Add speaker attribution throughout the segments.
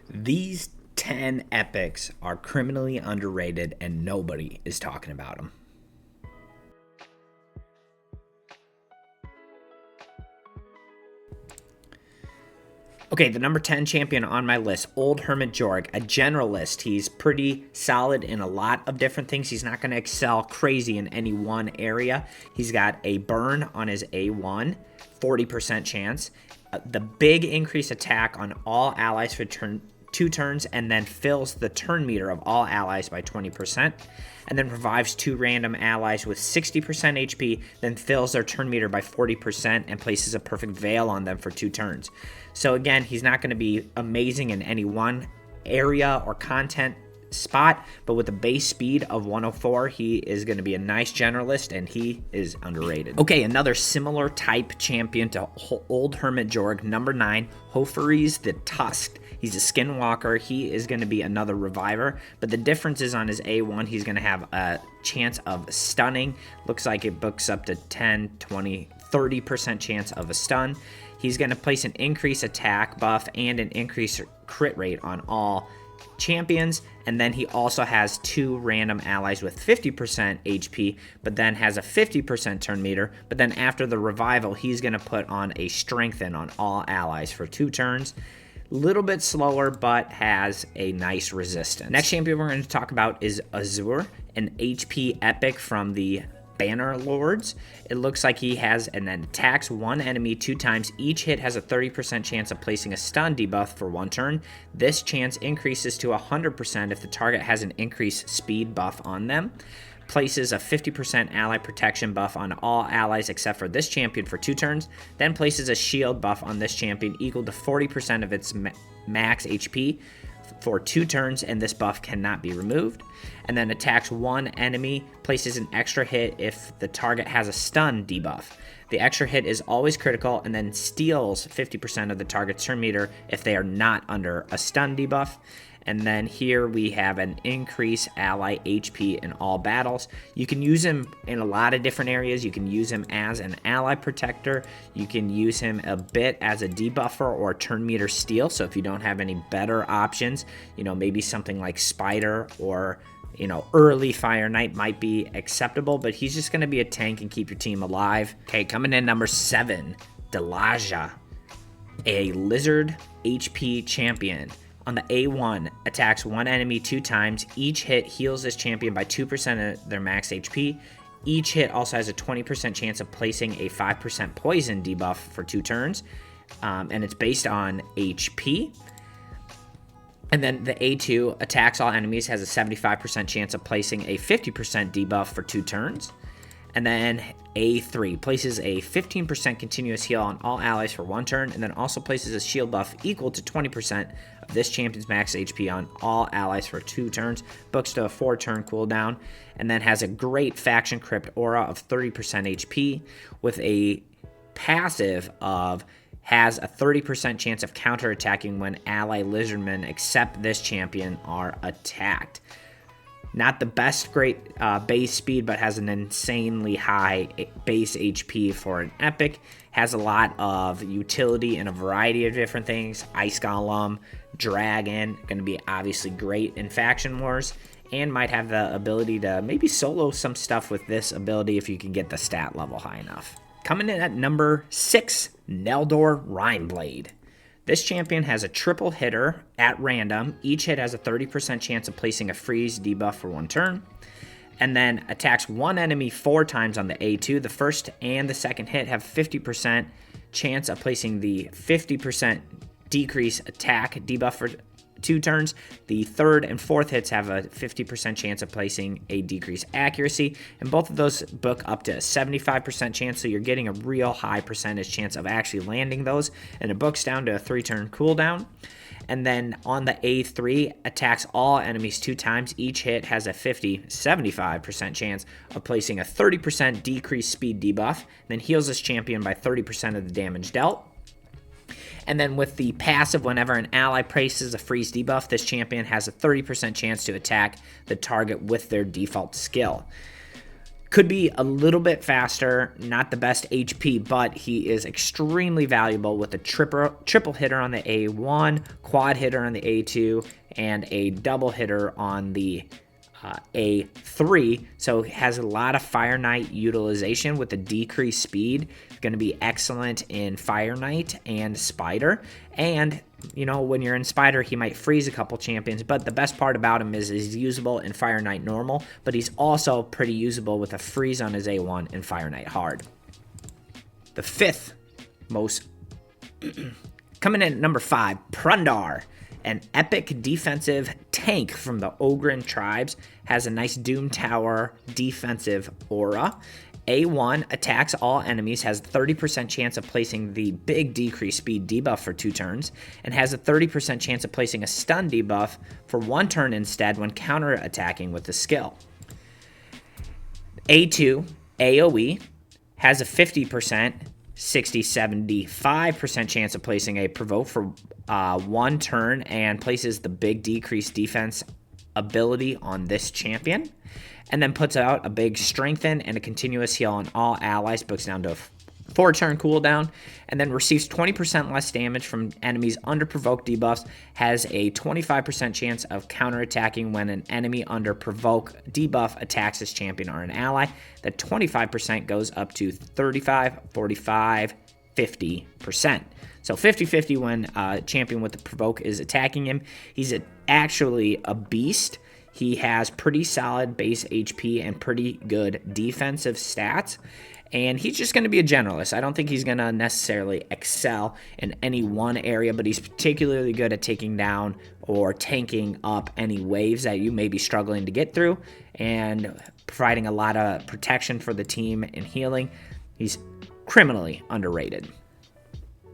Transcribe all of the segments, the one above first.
Speaker 1: These 10 epics are criminally underrated and nobody is talking about them. Okay, the number 10 champion on my list, Old Hermit Jorg, a generalist. He's pretty solid in a lot of different things. He's not going to excel crazy in any one area. He's got a burn on his A1, 40% chance. The big increase attack on all allies for 2 turns, and then fills the turn meter of all allies by 20%, and then revives 2 random allies with 60% HP, then fills their turn meter by 40% and places a perfect veil on them for 2 turns. So again, he's not going to be amazing in any one area or content spot, but with a base speed of 104, he is going to be a nice generalist, and he is underrated. Okay, another similar type champion to Old Hermit Jorg, number 9, Hoferes the Tusked. He's a skinwalker. He is going to be another reviver, but the difference is on his A1, he's going to have a chance of stunning. Looks like it books up to 10, 20, 30% chance of a stun. He's going to place an increased attack buff and an increased crit rate on all champions, and then he also has 2 random allies with 50% HP, but then has a 50% turn meter. But then after the revival, he's going to put on a strengthen on all allies for 2 turns. Little bit slower, but has a nice resistance. Next champion we're going to talk about is Azur, an HP epic from the Banner Lords. It looks like he has and then attacks 1 enemy 2 times. Each hit has a 30% chance of placing a stun debuff for 1 turn. This chance increases to 100% if the target has an increased speed buff on them. Places a 50% ally protection buff on all allies except for this champion for 2 turns. Then places a shield buff on this champion equal to 40% of its max HP for 2 turns, and this buff cannot be removed. And then attacks 1 enemy, places an extra hit if the target has a stun debuff. The extra hit is always critical, and then steals 50% of the target's turn meter if they are not under a stun debuff. And then here we have an increased ally HP in all battles. You can use him in a lot of different areas. You can use him as an ally protector. You can use him a bit as a debuffer or turn meter steal. So if you don't have any better options, maybe something like Spider or early Fire Knight might be acceptable, but he's just going to be a tank and keep your team alive. Okay, coming in number 7, Delaja, a lizard HP champion. On the A1, attacks 1 enemy 2 times. Each hit heals this champion by 2% of their max HP. Each hit also has a 20% chance of placing a 5% poison debuff for 2 turns, and it's based on HP. And then the A2 attacks all enemies, has a 75% chance of placing a 50% debuff for 2 turns. And then A3 places a 15% continuous heal on all allies for 1 turn, and then also places a shield buff equal to 20% of this champion's max HP on all allies for 2 turns, books to a 4-turn cooldown, and then has a great faction crypt aura of 30% HP with a passive of has a 30% chance of counterattacking when ally lizardmen except this champion are attacked. Not the best great base speed, but has an insanely high base HP for an epic. Has a lot of utility in a variety of different things. Ice Golem, Dragon, going to be obviously great in Faction Wars. And might have the ability to maybe solo some stuff with this ability if you can get the stat level high enough. Coming in at number 6, Neldor Rhineblade. This champion has a triple hitter at random. Each hit has a 30% chance of placing a freeze debuff for 1 turn. And then attacks 1 enemy 4 times on the A2. The first and the second hit have 50% chance of placing the 50% decrease attack debuff for 2 turns. The third and fourth hits have a 50% chance of placing a decreased accuracy, and both of those book up to a 75% chance, so you're getting a real high percentage chance of actually landing those, and it books down to a 3-turn cooldown. And then on the A3, attacks all enemies 2 times. Each hit has a 75% chance of placing a 30% decreased speed debuff, then heals this champion by 30% of the damage dealt. And then with the passive, whenever an ally places a freeze debuff, this champion has a 30% chance to attack the target with their default skill. Could be a little bit faster, not the best HP, but he is extremely valuable with a triple hitter on the A1, quad hitter on the A2, and a double hitter on the A3. So it has a lot of Fire Knight utilization with a decreased speed. It's going to be excellent in Fire Knight and Spider. And, you know, when you're in Spider, he might freeze a couple champions, but the best part about him is he's usable in Fire Knight normal, but he's also pretty usable with a freeze on his A1 and Fire Knight hard. The fifth most coming in at number 5, Prundar. An epic defensive tank from the Ogren tribes, has a nice Doom Tower defensive aura. A1 attacks all enemies, has a 30% chance of placing the big decrease speed debuff for 2 turns, and has a 30% chance of placing a stun debuff for 1 turn instead when counter-attacking with the skill. A2 AoE has a 50%, 75% chance of placing a provoke for 1 turn and places the big decrease defense ability on this champion, and then puts out a big strengthen and a continuous heal on all allies, books down to a 4-turn cooldown, and then receives 20% less damage from enemies under provoke debuffs, has a 25% chance of counterattacking when an enemy under provoke debuff attacks this champion or an ally. That 25% goes up to 35, 45, 50%. So 50-50 when a champion with the provoke is attacking him. He's actually a beast. He has pretty solid base HP and pretty good defensive stats. And he's just going to be a generalist. I don't think he's going to necessarily excel in any one area, but he's particularly good at taking down or tanking up any waves that you may be struggling to get through and providing a lot of protection for the team and healing. He's criminally underrated.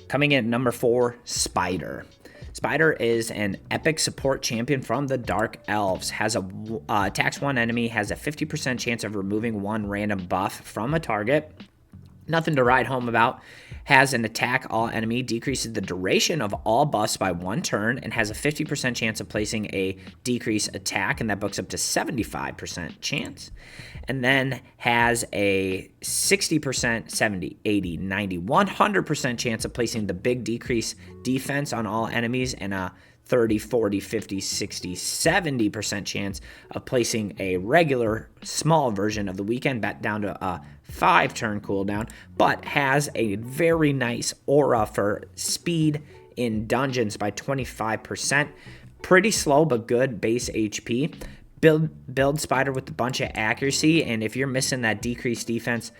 Speaker 1: Coming in at number 4, Spider. Spider is an epic support champion from the Dark Elves. Has a attacks 1 enemy, has a 50% chance of removing 1 random buff from a target. Nothing to write home about. Has an attack all enemy, decreases the duration of all buffs by 1 turn, and has a 50% chance of placing a decrease attack, and that books up to 75% chance. And then has a 60%, 70, 80, 90, 100% chance of placing the big decrease defense on all enemies, and a 30, 40, 50, 60, 70% chance of placing a regular small version of the weekend bet down to a 5-turn cooldown, but has a very nice aura for speed in dungeons by 25%. Pretty slow but good base HP. Build Spider with a bunch of accuracy, and if you're missing that decreased defense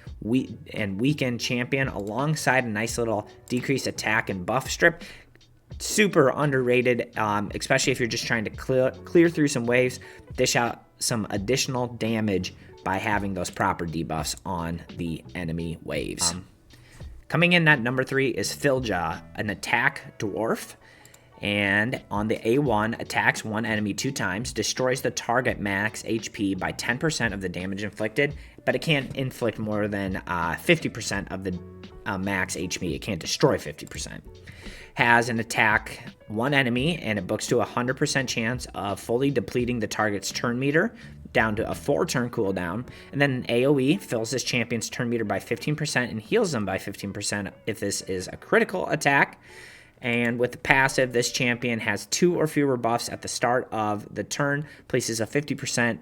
Speaker 1: and weekend champion alongside a nice little decreased attack and buff strip, super underrated, especially if you're just trying to clear through some waves, dish out some additional damage by having those proper debuffs on the enemy waves. Coming in at number 3 is Filja, an attack dwarf, and on the A1 attacks 1 enemy 2 times, destroys the target max HP by 10% of the damage inflicted, but it can't inflict more than 50% of the max HP. It can't destroy 50%. Has an attack 1 enemy, and it books to a 100% chance of fully depleting the target's turn meter down to a 4-turn cooldown, and then an AoE fills this champion's turn meter by 15% and heals them by 15% if this is a critical attack. And with the passive, this champion has 2 or fewer buffs at the start of the turn, places a 50%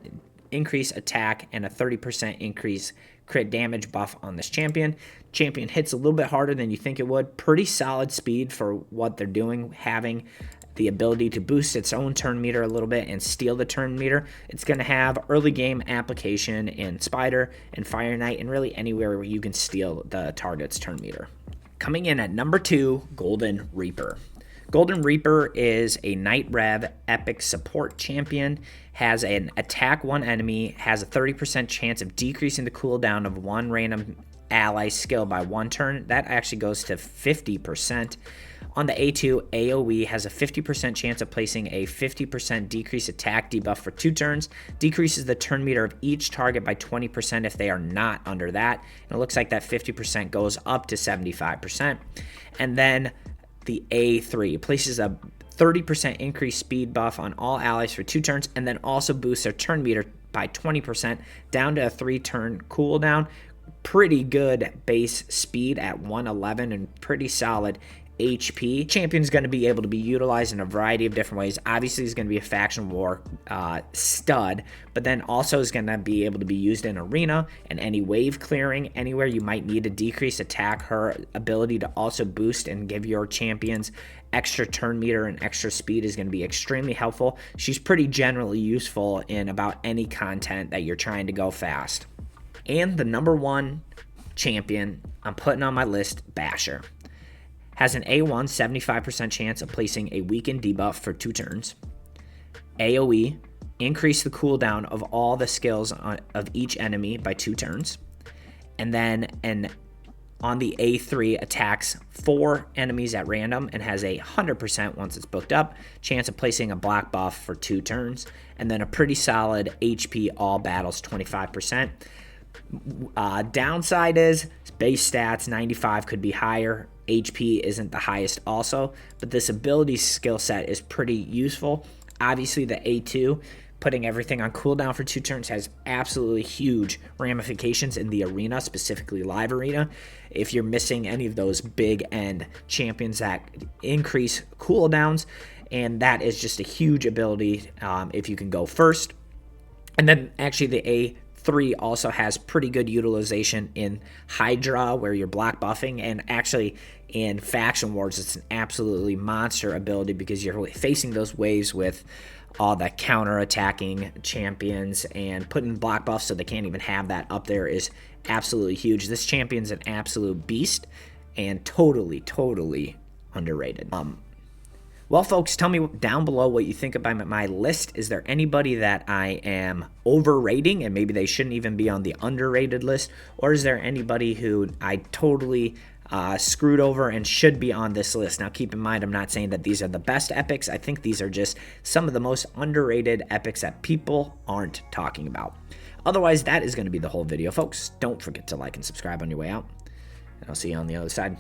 Speaker 1: increase attack and a 30% increase crit damage buff on this champion. Champion hits a little bit harder than you think it would. Pretty solid speed for what they're doing, having the ability to boost its own turn meter a little bit and steal the turn meter. It's going to have early game application in Spider and Fire Knight and really anywhere where you can steal the target's turn meter. Coming in at number 2, Golden Reaper. Golden Reaper is a Night Rev epic support champion, has an attack 1 enemy, has a 30% chance of decreasing the cooldown of 1 random ally skill by 1 turn. That actually goes to 50%. On the A2, AoE has a 50% chance of placing a 50% decrease attack debuff for 2 turns, decreases the turn meter of each target by 20% if they are not under that, and it looks like that 50% goes up to 75%. And then the A3 places a 30% increased speed buff on all allies for 2 turns, and then also boosts their turn meter by 20%, down to a 3-turn cooldown. Pretty good base speed at 111 and pretty solid HP. Champion's going to be able to be utilized in a variety of different ways. Obviously, he's going to be a faction war stud, but then also is going to be able to be used in arena and any wave clearing, anywhere you might need to decrease attack. Her ability to also boost and give your champions extra turn meter and extra speed is going to be extremely helpful. She's pretty generally useful in about any content that you're trying to go fast. And the number 1 champion I'm putting on my list, Basher. Has an A1 75% chance of placing a weakened debuff for 2 turns. AoE, increase the cooldown of all the skills of each enemy by 2 turns. And then on the A3 attacks 4 enemies at random and has a 100% once it's booked up chance of placing a black buff for 2 turns. And then a pretty solid HP all battles 25%. Downside is base stats 95 could be higher. HP isn't the highest also, but this ability skill set is pretty useful. Obviously the A2, putting everything on cooldown for 2 turns, has absolutely huge ramifications in the arena, specifically live arena. If you're missing any of those big end champions that increase cooldowns, and that is just a huge ability if you can go first. And then actually the A3 also has pretty good utilization in Hydra, where you're block buffing, and actually in Faction Wars, it's an absolutely monster ability because you're facing those waves with all the counter-attacking champions, and putting block buffs so they can't even have that up there is absolutely huge. This champion's an absolute beast and totally underrated. Well, folks, tell me down below what you think about my list. Is there anybody that I am overrating and maybe they shouldn't even be on the underrated list? Or is there anybody who I totally screwed over and should be on this list? Now, keep in mind, I'm not saying that these are the best epics. I think these are just some of the most underrated epics that people aren't talking about. Otherwise, that is going to be the whole video, folks. Don't forget to like and subscribe on your way out, and I'll see you on the other side.